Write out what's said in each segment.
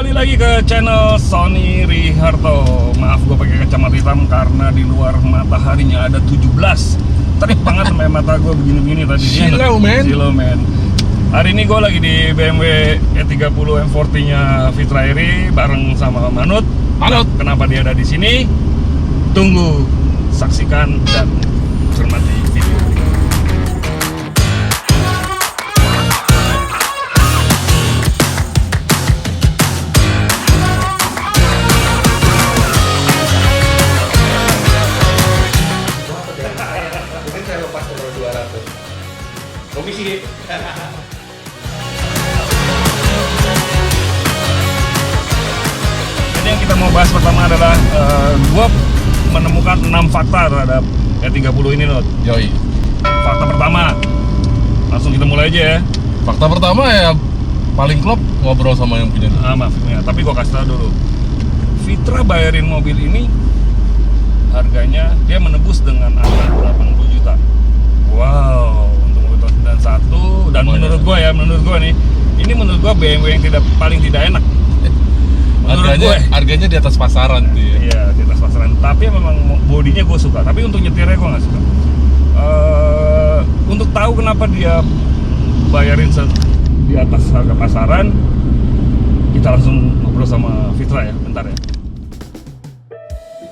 Kembali lagi ke channel Sony Riharto. Maaf gue pakai kacamata hitam karena di luar mataharinya ada 17. Terik banget sampai mata gue begini-begini tadinya. Silau men. Hari ini gue lagi di BMW E30 M40 nya Fitra Eri bareng sama Manut. Kenapa dia ada di sini? Tunggu, saksikan dan cermati video ini. Mungkin saya lepas nomor 200 komisi. Jadi yang kita mau bahas pertama adalah gua menemukan 6 fakta terhadap E30 ini, Not. Yoi. Fakta pertama, langsung kita mulai aja ya. Fakta pertama ya paling klop ngobrol sama yang punya. Maaf ya, tapi gua kasih tahu dulu. Fitra bayarin mobil ini harganya dia menebus dengan angka 80 juta. Wow, untuk mobil tahun 91 dan menurut gua nih, ini menurut gua BMW yang paling tidak enak. Harganya di atas pasaran tuh ya. Iya, di atas pasaran. Tapi memang bodinya gue suka. Tapi untuk nyetirnya gue nggak suka. Untuk tahu kenapa dia bayarin di atas harga pasaran, kita langsung ngobrol sama Fitra ya. Bentar ya.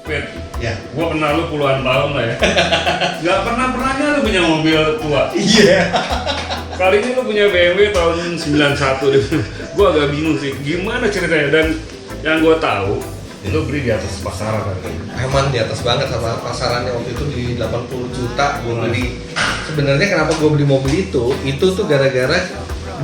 Fit, Ya. gue kenal lu puluhan tahun lah ya. Gak pernahnya lu punya mobil tua. Iya. Kali ini lu punya BMW tahun 91 deh. Gue agak bingung sih. Gimana ceritanya? Dan yang gue tahu, lu beli di atas pasaran harganya. Emang di atas banget sama pasarannya waktu itu di 80 juta gue beli. Sebenarnya kenapa gue beli mobil itu tuh gara-gara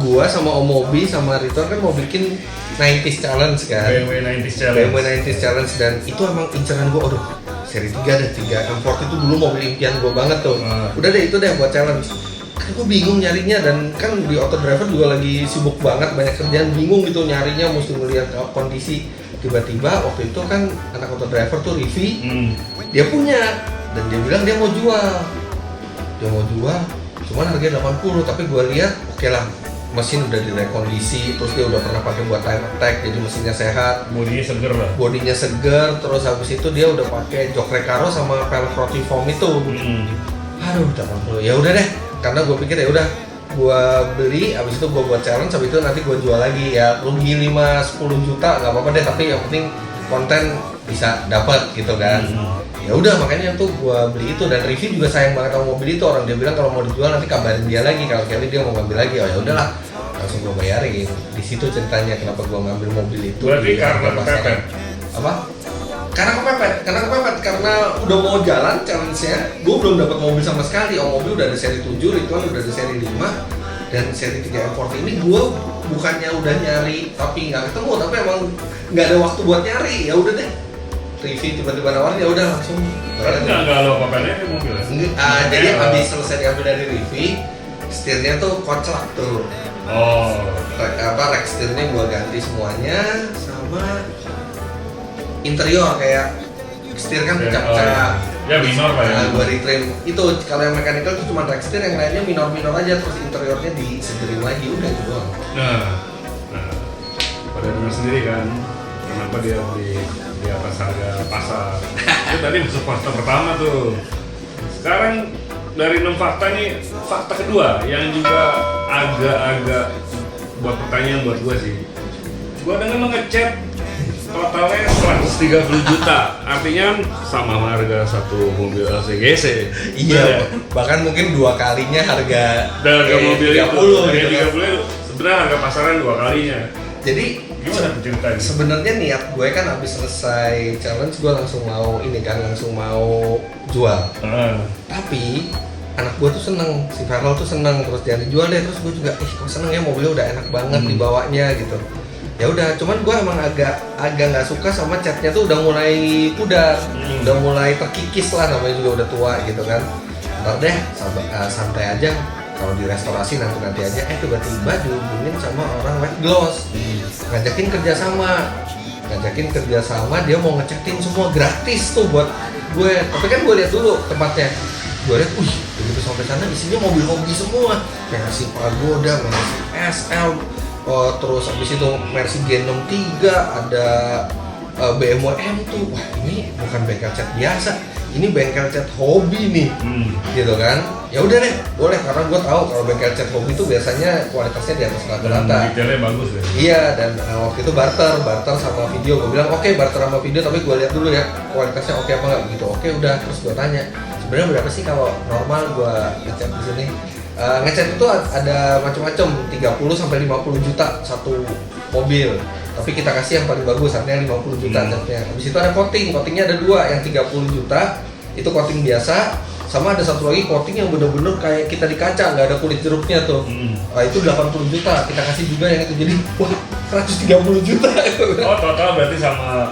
gue sama Om Mobi sama Ritor kan mau bikin 90s Challenge kan. BMW 90s Challenge. BMW 90s Challenge dan itu emang inceran gue, aduh seri 3 deh, 3 M40 itu dulu mobil impian gue banget tuh. Udah deh itu deh buat challenge. Kan gue bingung nyarinya dan kan di Auto Driver juga lagi sibuk banget, banyak kerjaan, bingung gitu nyarinya, mesti ngeliat kondisi. Tiba-tiba waktu itu kan anak Auto Driver tuh Rivi, dia punya dan dia bilang dia mau jual, cuman harganya 80, tapi gue lihat oke lah, mesin udah direkondisi, terus dia udah pernah pakai buat time attack, jadi mesinnya sehat, bodinya seger, terus habis itu dia udah pakai jok recaro sama pelek roti foam itu. Aduh 80, ya udah deh, karena gue pikir ya udah gue beli, abis itu gue buat challenge, abis itu nanti gue jual lagi ya, rugi 5-10 juta nggak apa-apa deh, tapi yang penting konten bisa dapat gitu kan. Ya udah makanya tuh gue beli itu, dan Rivi juga sayang banget sama mobil itu, orang dia bilang kalau mau dijual nanti kabarin dia lagi kalau kali dia mau ngambil lagi. Oh ya udahlah, langsung gue bayarin. Di situ ceritanya kenapa gue ngambil mobil itu. Berarti karena kepepet? Apa? Karena karena udah mau jalan challenge-nya, gue belum dapat mobil sama sekali. Mobil udah ada seri 7, Rituan udah ada seri 5, dan seri 3 M40 ini gue bukannya udah nyari tapi nggak ketemu, tapi emang nggak ada waktu buat nyari. Ya udah deh, Rivi tiba-tiba nawarin, ya udah langsung. Nggak lo apa-apanya ke mobil? Jadi habis selesai diambil dari Rivi, setirnya tuh koclak tuh. Rack setirnya gue ganti semuanya, sama interior kayak setir kan pecah-pecah. Ya minor lah ya. Gue retrim itu, kalau yang mechanical itu cuma rack setir, yang lainnya minor-minor aja, terus interiornya disegerin lagi, udah itu doang. Nah, pada dengar sendiri kan, kenapa dia beli di atas harga pasar. Itu tadi masuk fakta pertama tuh. Sekarang dari 6 fakta nih, fakta kedua yang juga agak-agak buat pertanyaan buat gue sih. Gue dengar lo ngechat totalnya 130 juta, artinya sama harga satu mobil LCGC. Iya, bahkan mungkin 2 kalinya harga mobil 30 itu. gitu kan. 30 sebenarnya harga pasaran 2 kalinya. Jadi gimana ceritanya? Sebenarnya niat gue kan habis selesai challenge gue langsung mau jual. Tapi anak gue tuh seneng, si Farel tuh seneng, terus jangan dijual deh. Terus gue juga, kok seneng ya, mobilnya udah enak banget dibawanya gitu. Ya udah, cuman gue emang agak nggak suka sama catnya tuh udah mulai pudar, udah mulai terkikis lah, namanya juga udah tua gitu kan. Ntar deh, santai aja, kalau direstorasi nanti aja. Tiba-tiba dihubungin sama orang White Gloss, ngajakin kerjasama, dia mau ngecatin semua gratis tuh buat gue. Tapi kan gue lihat dulu tempatnya, gue lihat, begitu sampai sana isinya mobil-mobil semua, Mercy Pagoda, Mercy SL, terus habis itu Mercy G63, ada BMW M2. Wah, ini bukan bengkel cat biasa, ini bengkel cat hobi nih, gitu kan. Ya udah deh, boleh, karena gue tahu kalau bengkel cat hobi itu biasanya kualitasnya di atas rata-rata. Detailnya bagus ya. Iya, dan waktu itu barter sama video. Gue bilang oke, barter sama video, tapi gue lihat dulu ya kualitasnya oke apa nggak gitu. Oke, udah. Terus gue tanya, sebenarnya berapa sih kalau normal gue ngecat di sini? Ngecat itu ada macam-macam, 30 sampai 50 juta satu mobil. Tapi kita kasih yang paling bagus, artinya 50 juta catnya. Habis itu ada coatingnya ada dua, yang 30 juta itu coating biasa, sama ada satu lagi coating yang bener-bener kayak kita di kaca, nggak ada kulit jeruknya tuh. Itu 80 juta, kita kasih juga yang itu, jadi wah 130 juta. Oh, total berarti sama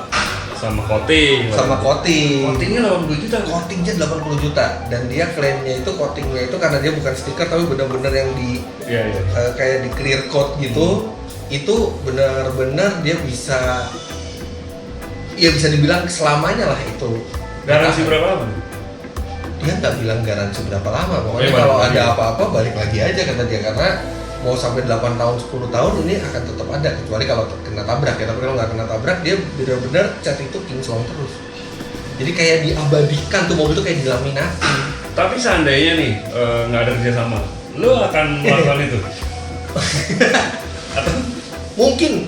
coating. Sama coating. Coatingnya 80 juta. Coatingnya 80 juta, dan dia klaimnya itu coatingnya itu karena dia bukan stiker tapi bener-bener yang di kayak di clear coat gitu. Itu benar-benar dia bisa dibilang selamanya lah itu. Garansi berapa lama? Dia nggak bilang garansi berapa lama, pokoknya kalau ada apa-apa balik lagi aja kata dia, karena mau sampai 8 tahun 10 tahun ini akan tetap ada, kecuali kalau kena tabrak ya. Tapi kalau nggak kena tabrak, dia benar-benar cat itu kinclong terus. Jadi kayak diabadikan tuh mobil itu, kayak dilaminasi. Tapi seandainya nih nggak ada kerjasama, lu akan melakukan itu? Atau mungkin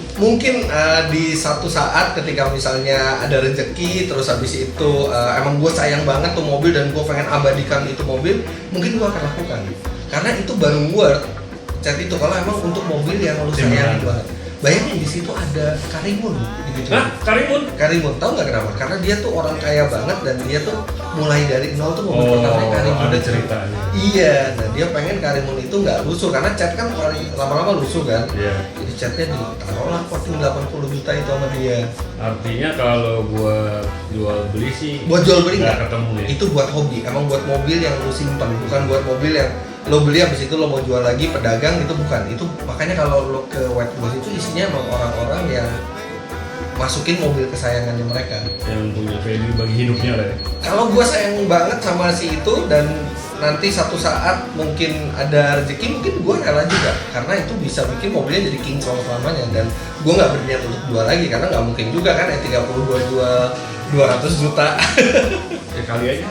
di satu saat ketika misalnya ada rezeki, terus habis itu emang gue sayang banget tuh mobil dan gue pengen abadikan itu mobil, mungkin gue akan lakukan, karena itu baru worth cat itu kalau emang untuk mobil yang lu sayang banget. Bayangin di situ ada Karimun gitu. Hah? Karimun, tahu nggak kenapa? Karena dia tuh orang kaya banget dan dia tuh mulai dari nol tuh mobil pertamanya Karimun. Ada ceritanya. Iya, nah dia pengen Karimun itu nggak lusuh, karena cat kan paling lama-lama lusuh kan. Iya. Jadi catnya ditaruh lah coating 80 juta itu sama dia. Artinya kalau buat jual beli sih Buat jual beli nggak ketemu ya? Itu buat hobi, emang buat mobil yang lu simpan, bukan buat mobil yang lo beli habis itu lo mau jual lagi pedagang, itu bukan. Itu makanya kalau lo ke White Boss itu isinya emang orang-orang yang masukin mobil kesayangannya mereka, yang punya value bagi hidupnya lah ya. Kalau gue sayang banget sama si itu dan nanti satu saat mungkin ada rezeki, mungkin gue rela juga, karena itu bisa bikin mobilnya jadi kinclong selamanya. Dan gue nggak berniat untuk jual lagi, karena nggak mungkin juga kan E30 gue jual 200 juta. Ya kali aja.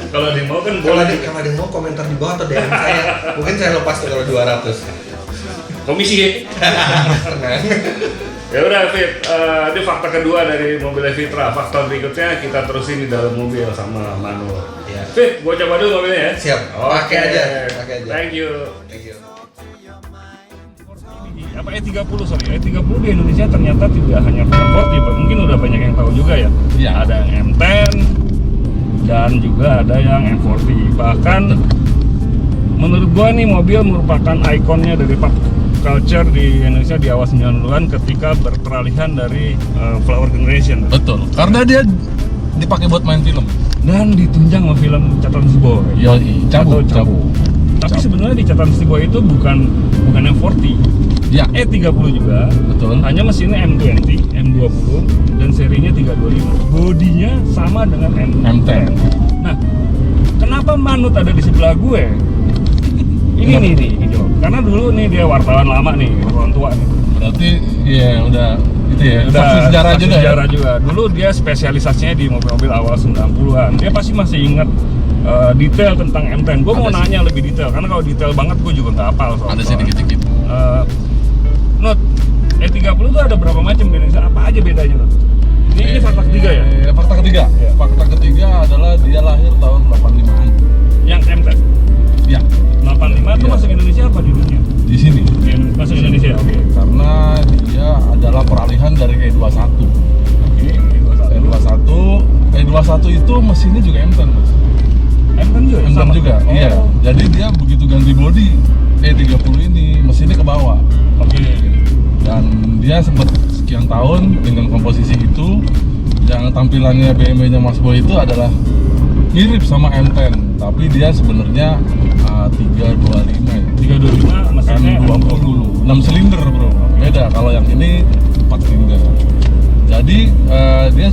Kalau dia mau kan Kalau boleh. ada yang mau komentar di bawah atau DM saya, mungkin saya lepas tuh kalau 200. Komisi ya. Tenang. Ya udah Fit, ini fakta kedua dari mobil Evitra. Fakta berikutnya kita terusin di dalam mobil sama Manu. Ya. Fit, gua coba dulu mobilnya ya. Siap. Oke. Pakai aja. Thank you. Apa E30 sorry, E30 di Indonesia ternyata tidak hanya Ford, mungkin udah banyak yang tahu juga ya. Iya. Ada yang M10 dan juga ada yang M40. Bahkan menurut gua nih mobil merupakan ikonnya dari pop culture di Indonesia di awal 90-an ketika berperalihan dari Flower Generation. Betul, karena dia dipakai buat main film Dan ditunjang sama film Catatan Si Boy. Yoi, Cabu. Tapi sebenarnya di Catatan Si Boy itu bukan M40. Ya, E30 juga. betul. Hanya mesinnya M20, M20 dan serinya 325. Bodinya sama dengan M10. Nah, kenapa Manut ada di sebelah gue? Ini nih, Jo. Karena dulu nih dia wartawan lama nih, wartawan tua nih. Berarti ya udah itu ya. Udah Saksi sejarah saksi juga sejarah ya. juga. Dulu dia spesialisasinya di mobil-mobil awal 90-an. Dia pasti masih ingat detail tentang M10. Gue mau Ada sih. nanya lebih detail karena kalau detail banget gue juga nggak hafal soal. Ada sih dikit-dikit. Not E30 tuh ada berapa macam di Indonesia? Apa aja bedanya, Not? Ini fakta ketiga ya? Fakta ketiga. Iya. Fakta ketiga adalah dia lahir tahun 85-an. Yang M10. Ya, 85 itu Iya. masuk Indonesia apa di dunia? di sini. Masuk Indonesia, oke. Karena dia adalah peralihan dari E21. Oke, E21 itu mesinnya juga M10, Mas. M10 juga? M10 Sama? juga, Oh. iya. Jadi dia begitu ganti bodi E30 ini mesinnya ke bawah. Oke. Dan dia sempat sekian tahun dengan komposisi itu, yang tampilannya BMW-nya Mas Boy itu adalah mirip sama M10, tapi dia sebenarnya 325 ya. 325 mesinnya M20 6 silinder bro, beda. Kalau yang ini 4 silinder. Jadi dia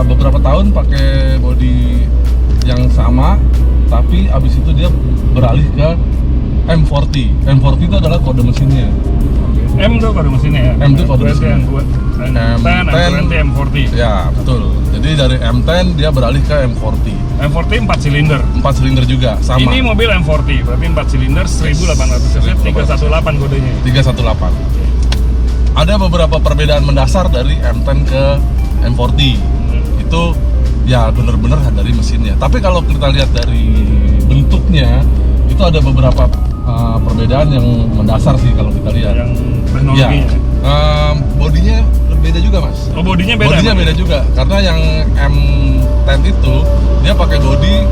beberapa tahun pakai bodi yang sama, tapi abis itu dia beralih ke M40. M40 itu adalah kode mesinnya. M tuh kode mesinnya ya? M tuh kode mesinnya. M10, M20, M40. Ya, betul. Jadi dari M10 dia beralih ke M40. M40 4 silinder. 4 silinder juga, sama. Ini mobil M40, berarti 4 silinder 1800 cc, 318 kodenya. 318. Ada beberapa perbedaan mendasar dari M10 ke M40. Itu ya bener-bener dari mesinnya. Tapi kalau kita lihat dari bentuknya, itu ada beberapa perbedaan yang mendasar sih kalau kita lihat. Yang teknologinya. Bodinya beda juga, Mas. Oh, bodinya beda. Bodinya beda juga, karena yang M10 itu dia pakai bodi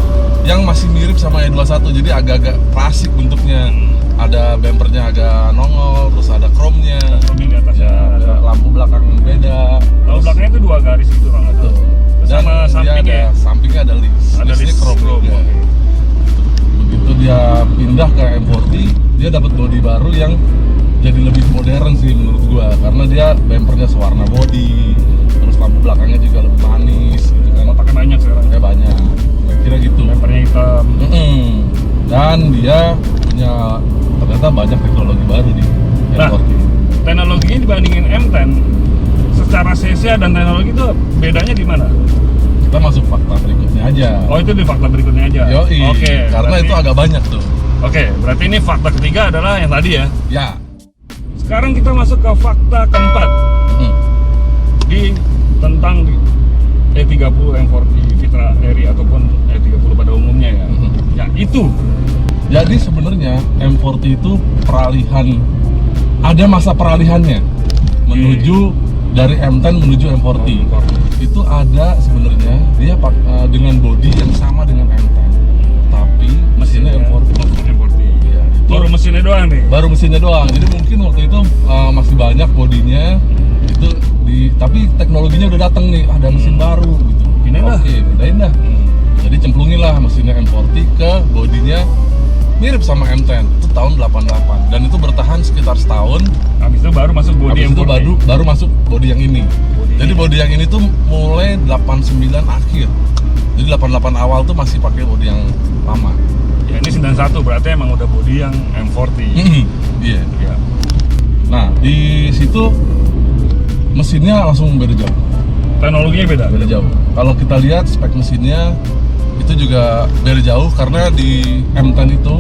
yang masih mirip sama E21, jadi agak-agak klasik bentuknya. Ada bumpernya agak nongol, terus ada chrome-nya. Chrome di atasnya ada lampu belakang beda. Lampu belakangnya itu 2 garis gitu, Bang. Betul. Dan Sama sampingnya. Sampingnya ada list. Ada Listnya list chrome juga. oke. Begitu dia pindah ke M40, dia dapat bodi baru yang jadi lebih modern sih menurut gua, karena dia bumpernya sewarna bodi, terus lampu belakangnya juga lebih manis gitu kan. Kotaknya banyak sekarang. Ya banyak, kira gitu. Bumpernya hitam. Dan dia punya ternyata banyak teknologi baru di Nah, M40. teknologinya dibandingin M10 secara cc dan teknologi itu bedanya di mana? Kita masuk fakta berikutnya aja. Oh, itu di fakta berikutnya aja. Yoi, Oke, karena berarti- itu agak banyak tuh. Oke, berarti ini fakta ketiga adalah yang tadi ya. Ya. Sekarang kita masuk ke fakta keempat Hmm. di tentang E30 M40 Vitra Eri ataupun E30 pada umumnya ya. Ya itu. Jadi sebenarnya M40 itu peralihan, ada masa peralihannya menuju dari M10 menuju M40. Itu ada sebenarnya dia dengan bodi yang sama dengan M10, tapi mesinnya M40. Iya, itu Baru mesinnya doang nih. baru mesinnya doang. Jadi mungkin waktu itu masih banyak bodinya itu tapi teknologinya udah datang nih, ada mesin baru gitu. Pindahin dah. Oke, pindahin dah. Jadi cemplungin lah mesinnya M40 ke bodinya mirip sama M10 itu tahun 88, dan itu bertahan sekitar setahun. Habis itu baru masuk bodi Habis itu M40. baru masuk bodi yang ini. Bodi Jadi ini. bodi yang ini tuh mulai 89 akhir. Jadi 88 awal tuh masih pakai bodi yang lama. Ya ini 91 berarti emang udah bodi yang M40. Iya. Ya. Nah, di situ mesinnya langsung beda jauh. Teknologinya beda. Beda jauh. Kalau kita lihat spek mesinnya itu juga beda jauh, karena di M10 itu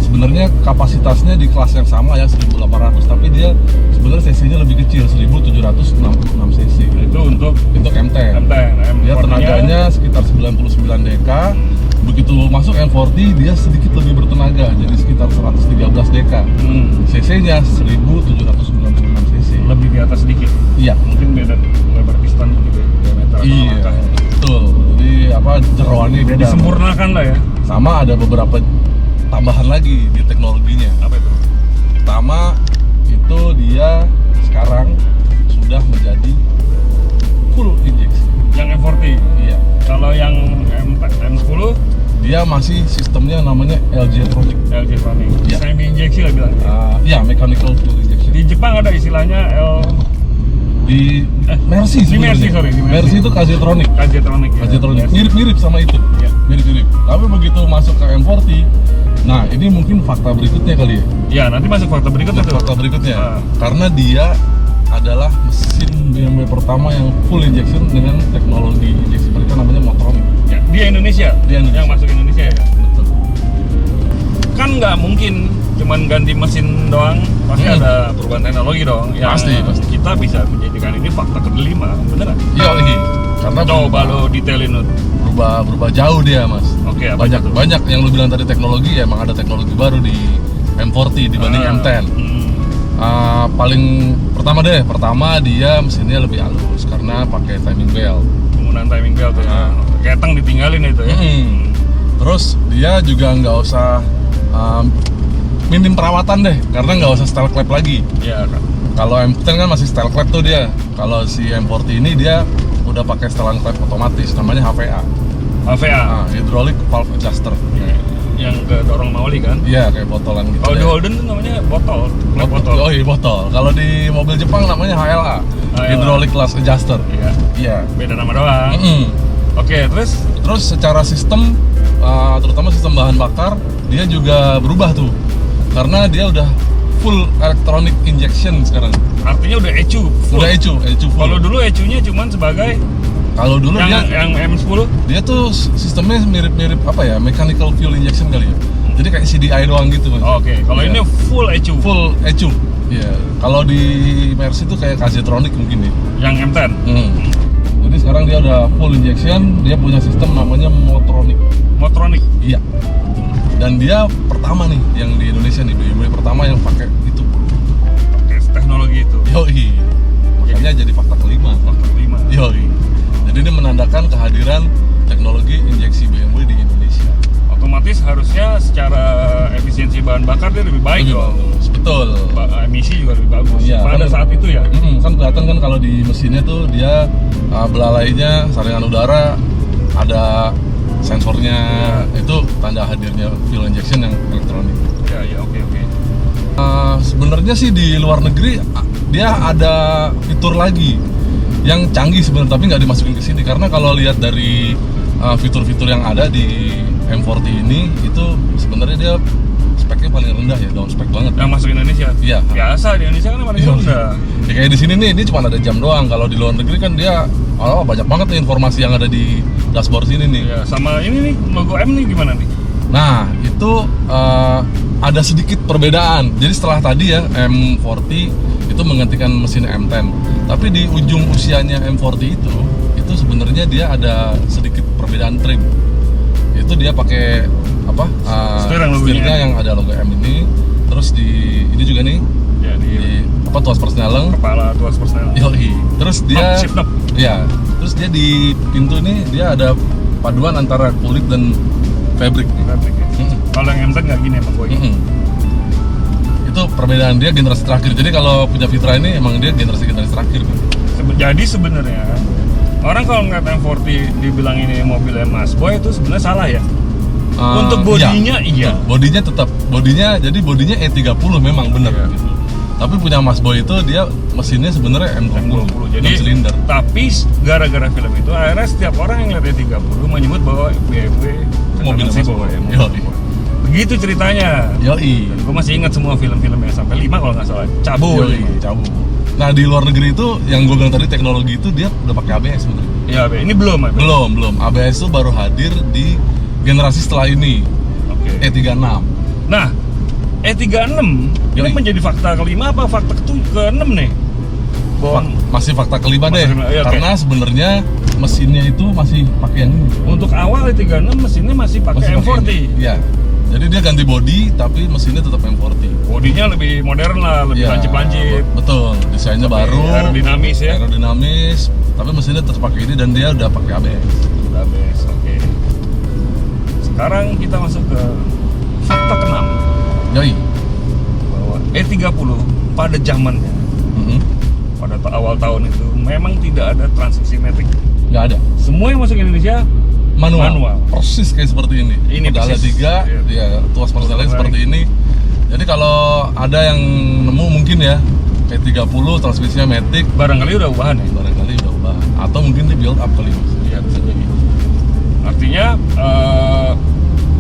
sebenarnya kapasitasnya di kelas yang sama ya 1800, tapi dia sebenarnya cc-nya lebih kecil 1766 cc. Itu untuk M10. Dia tenaganya sekitar 99 dk. Begitu masuk M40 dia sedikit lebih bertenaga, jadi sekitar 113 dk. cc-nya 1796 cc. Lebih di atas sedikit. Iya. Mungkin beda lebar piston gitu ya. Diameter atau Iya. langkah. Betul. Jadi jeroannya beda. Disempurnakan lah ya. Sama ada beberapa tambahan lagi di teknologinya. Apa itu? Pertama itu dia sekarang sudah menjadi full injeksi. Yang M40. Iya. Kalau yang M10 Dia masih sistemnya namanya LG Tronic. LG Tronic. Iya. Semi injeksi lah bilangnya. Iya, mechanical full injection. Di Jepang ada istilahnya Di Mercy di Mercy, sebenarnya. sorry, di Mercy. Mercy itu KJ Tronic. KJ Tronic. ya. KJ Tronic. Mercy. Mirip-mirip sama itu. Iya. Mirip-mirip. Tapi begitu masuk ke M40, nah ini mungkin fakta berikutnya kali ya. Ya, nanti masuk fakta berikutnya tuh. Fakta berikutnya. Ah. Karena dia adalah mesin BMW pertama yang full injection dengan teknologi injeksi mereka namanya Motronic. Ya, dia Indonesia. Dia Indonesia. Yang masuk Indonesia ya. Betul. Kan nggak mungkin cuman ganti mesin doang, pasti ada perubahan teknologi dong. Yang Pasti. kita bisa menjadikan ini fakta kelima, beneran? Iya, ini karena Coba lo detailin Nut. berubah jauh dia, Mas. Oke, apa banyak itu? banyak yang lu bilang tadi teknologi, ya emang ada teknologi baru di M40 dibanding M10. Paling pertama dia mesinnya lebih halus karena pakai timing belt. Penggunaan timing belt ya. Keteng ditinggalin itu ya. Terus dia juga nggak usah minim perawatan deh, karena nggak usah style clap lagi. Iya kan. Kalau M10 kan masih style clap tuh dia. Kalau si M40 ini dia udah pakai setelan clap otomatis, namanya HVA. HVA. Hydraulic Valve Adjuster. Yang ke dorong mauli kan. Iya, kayak botolan gitu. Kalau di deh. Holden tuh namanya botol, klep botol. Oh iya, botol. Kalau di mobil Jepang namanya HLA, Hydraulic Clutch Adjuster. Iya. Iya. Beda nama doang. Oke, terus Secara sistem, terutama sistem bahan bakar, dia juga berubah tuh. Karena dia udah full electronic injection sekarang. Artinya udah ECU. Full. Udah ECU full. Kalau dulu ECU-nya cuman sebagai Kalau dulu yang M10 dia tuh sistemnya mirip-mirip apa ya, mechanical fuel injection kali ya. Jadi kayak CDI doang gitu Mas. Oke, kalau Ya. ini full ECU. Full ECU. Iya. Kalau di Mercy itu kayak Kaztronic mungkin nih. Yang M10. Jadi sekarang dia udah full injection, dia punya sistem namanya Motronic. Motronic. Iya. Dan dia pertama nih yang di Indonesia nih, BMW pertama yang pakai itu. Oke, teknologi itu. Yoi. Makanya jadi fakta kelima. Faktor 5. Yoi. Jadi ini menandakan kehadiran teknologi injeksi BMW di Indonesia. Otomatis harusnya secara efisiensi bahan bakar dia lebih baik Lebih dong. bagus. Betul. Emisi juga lebih bagus. Iya, Pada kan- saat itu ya. Kan kelihatan kan kalau di mesinnya tuh dia belalainya saringan udara, ada sensornya, itu tanda hadirnya fuel injection yang elektronik. Ya, oke. Sebenarnya sih di luar negeri dia ada fitur lagi yang canggih sebenarnya, tapi nggak dimasukin ke sini karena kalau lihat dari fitur-fitur yang ada di M40 ini itu sebenarnya dia speknya paling rendah ya, down spec banget. Yang masuk Indonesia. Iya. Biasa di Indonesia kan paling rendah. Ya, kayak di sini nih, ini cuma ada jam doang. Kalau di luar negeri kan dia banyak banget nih informasi yang ada di dashboard sini nih. Ya, sama ini nih logo M nih gimana nih? Nah, itu ada sedikit perbedaan. Jadi setelah tadi ya M40 itu menggantikan mesin M10. Tapi di ujung usianya M40 itu sebenarnya dia ada sedikit perbedaan trim. Itu dia pakai apa? Setirnya yang ada logo M ini. Terus di ini juga nih. Ya, Di apa, tuas persneleng. kepala tuas persnel. Yoi. Terus dia Shift knob. ya. Terus dia di pintu ini dia ada paduan antara kulit dan fabric. Fabric ya. Kalau yang M10 nggak gini emang boy. Itu perbedaan dia generasi terakhir. Jadi kalau punya Vitra ini emang dia generasi terakhir. Jadi sebenarnya orang kalau ngeliat M40 dibilang ini mobilnya Mas Boy itu sebenarnya salah ya. Untuk bodinya iya. Bodinya tetap jadi bodinya E30 memang bener. Iya. Gitu. Tapi punya Mas Boy itu dia mesinnya sebenarnya M20, Jadi 6 silinder. tapi gara-gara film itu akhirnya setiap orang yang lihat E30 menyebut bahwa BMW Mobil si Mas Boy. Boy. Yoi. Begitu ceritanya. Yoi. Dan gue masih ingat semua film-filmnya sampai 5 kalau nggak salah. Cabul. Yoi, cabul. Nah, di luar negeri itu yang gue bilang tadi teknologi itu dia udah pakai ABS sebenarnya. Iya, ini belum ya? Belum. ABS itu baru hadir di generasi setelah ini. Oke. E36. Nah, E36 ini Yoi. menjadi fakta kelima apa fakta ke-6 nih? Masih fakta kelima deh. Masih kelima, iya, oke. Karena sebenarnya mesinnya itu masih pakai yang ini. Untuk awal E36 mesinnya masih pakai M40. Iya. Jadi dia ganti body tapi mesinnya tetap M40. Bodinya lebih modern lah, lebih Iya, lancip-lancip. Betul. Desainnya baru. Aerodinamis ya. Aerodinamis. Tapi mesinnya tetap pakai ini dan dia udah pakai ABS. Udah best, oke. Sekarang kita masuk ke fakta ke-6 Yoi. bahwa E30 pada zamannya, pada awal tahun itu memang tidak ada transmisi matic. Nggak ada. Semua yang masuk Indonesia manual. Persis kayak seperti ini. Ini pedalnya persis. 3, Iya. ya tuas persneleng seperti ini. Jadi kalau ada yang nemu mungkin ya E30 transmisinya matic, Barangkali udah ubahan ya. barangkali udah ubah. Atau mungkin di build up kali Mas. Iya, bisa jadi. Artinya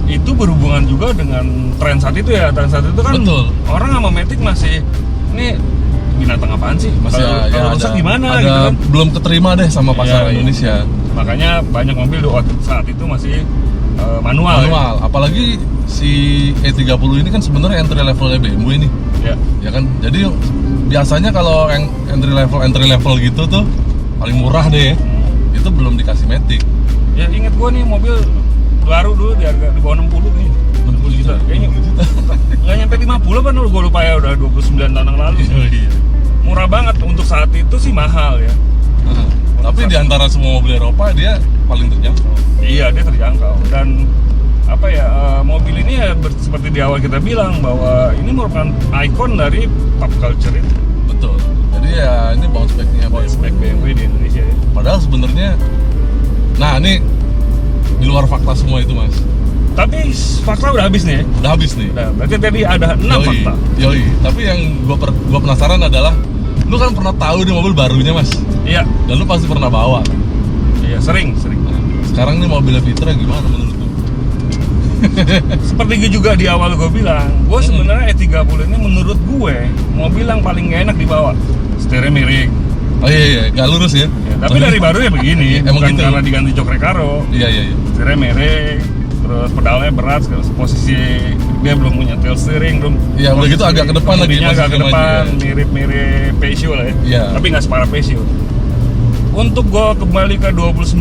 itu berhubungan juga dengan tren saat itu ya. Tren saat itu kan Betul. orang sama matic masih ini binatang apaan sih? Masih Kalau rusak gimana ada gitu kan? belum keterima deh sama pasar Iya. Indonesia. Makanya banyak mobil saat itu masih manual. Manual, apalagi si E30 ini kan sebenarnya entry levelnya BMW nih. Ya. Ya kan? Jadi biasanya kalau yang entry level gitu tuh paling murah deh. Itu belum dikasih matic. Ya inget gua nih mobil baru dulu di harga di bawah 60 nih. 60 juta. Kayaknya nggak nyampe 50 kan gua lupa ya, udah 29 tahun yang lalu. Iya. Murah banget untuk saat itu sih, mahal ya. Tapi di antara semua mobil Eropa dia paling terjangkau. Iya, dia terjangkau. Dan apa ya, mobil ini ya seperti di awal kita bilang bahwa ini merupakan ikon dari pop culture itu. Betul. Jadi ya ini bounce back-nya Spek BMW di Indonesia ya. Padahal sebenarnya, nah ini di luar fakta semua itu Mas. Tapi fakta udah habis nih ya. Udah habis nih. Nah, berarti tadi ada 6 fakta. Yoi. Tapi yang gua penasaran adalah, lu kan pernah tahu nih mobil barunya Mas. Iya. Dan lu pasti pernah bawa kan? Iya, sering. Nah, sekarang nih mobilnya Vitra gimana menurut lu? Seperti juga di awal gue bilang, gue sebenarnya E30 ini menurut gue mobil yang paling gak enak dibawa. Setirnya miring. Oh iya, gak lurus ya? Ya, tapi dari baru ya begini, Emang bukan gitu? karena diganti jok recaro. Iya. Setirnya miring, terus pedalnya berat, posisi dia belum punya tilt steering, belum. Iya, udah gitu agak ke depan lagi, Kemudinya agak ke posisi depan, maju, ya. mirip Passion lah ya. Iya. Tapi nggak separah Passion. Untuk gue kembali ke 29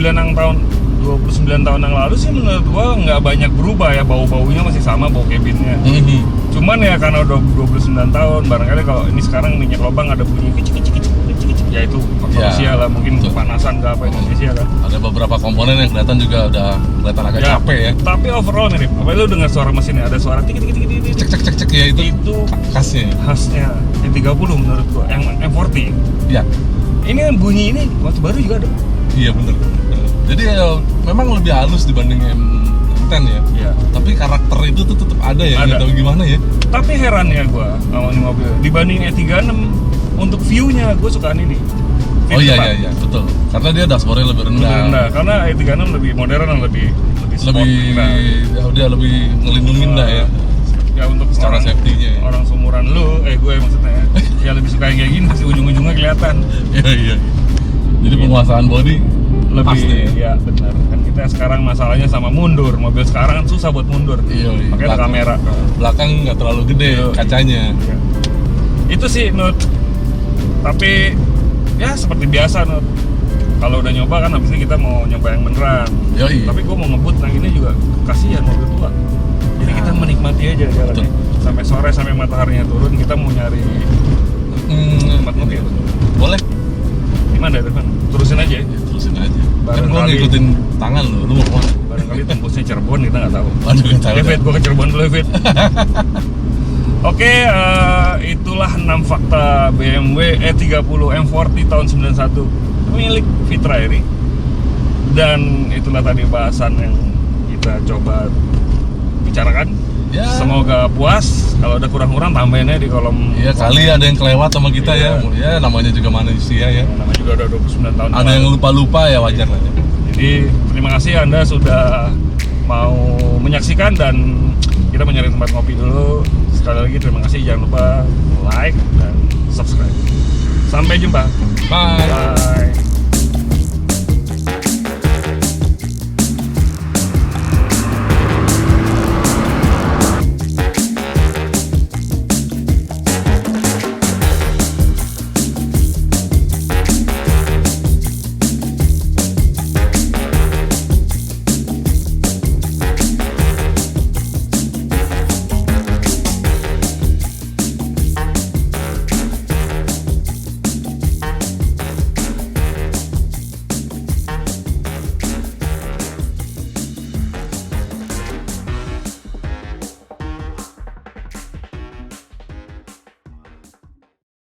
tahun yang lalu sih menurut gue nggak banyak berubah ya, bau-baunya masih sama, bau cabinnya. Cuman ya karena udah 29 tahun, barangkali kalau ini sekarang minyak lubang ada bunyi kicik, ya itu faktor Ya, usia lah, mungkin betul. kepanasan ke apa Indonesia kan. Ada beberapa komponen yang kelihatan juga udah kelihatan agak capek ya. Tapi overall mirip. Apa lu dengar suara mesinnya? Ada suara tik Cek ya itu khasnya. khasnya E30 menurut gua, yang M40. Ya, Ini yang bunyi ini waktu baru juga ada. iya bener. Jadi ya, memang lebih halus dibanding M10 ya. Iya. Tapi karakter itu tuh tetap ada ya, Ada. nggak tahu gimana ya. Tapi heran ya gua sama ini mobil. Dibanding E36 untuk view-nya gua sukaan ini. Oh View iya, betul. Karena dia dashboardnya lebih rendah. Lebih rendah, karena E36 lebih modern dan lebih sport. Ya, dia lebih ngelindungin dah ya. Ya untuk Secara orang, safety-nya ya. orang seumuran lu, gue maksudnya ya lebih suka yang kayak gini, pasti ujung-ujungnya kelihatan Iya. Jadi penguasaan body lebih. pasti. Ya benar, kan kita sekarang masalahnya sama mundur, mobil sekarang kan susah buat mundur. Iya. Pakai ada kamera. Belakang nggak terlalu gede Iya. kacanya. Ya. Itu sih Nut. Tapi ya seperti biasa Nut, kalau udah nyoba kan habis ini kita mau nyoba yang beneran. Yoi. Tapi gue mau ngebut yang ini juga kasihan mobil tua. Jadi kita menikmati aja jalannya. Betul. Sampai sore, sampai mataharinya turun, kita mau nyari tempat ngopi. Boleh. Gimana Irfan? Terusin aja ya. Terusin aja. Kan Barangkali- gua ngikutin tangan lu mau kemana? Barangkali tembusnya Cirebon, kita nggak tahu. Waduh, nggak tahu Oke dah. Fit, gue ke Cirebon dulu Fit. Oke, itulah 6 fakta BMW E30 M40 tahun 91 milik Fitra ini. Dan itulah tadi bahasan yang kita coba bicarakan. Ya. Semoga puas. Kalau ada kurang-kurang tambahin aja di kolom. Iya, kali ada yang kelewat sama kita Iya. ya. Ya namanya juga manusia ya. Namanya juga udah 29 tahun. Ada yang lupa-lupa ya, wajar lah ya. Jadi terima kasih Anda sudah mau menyaksikan, dan kita mau nyari tempat ngopi dulu. Sekali lagi terima kasih, jangan lupa like dan subscribe. Sampai jumpa. Bye. Bye.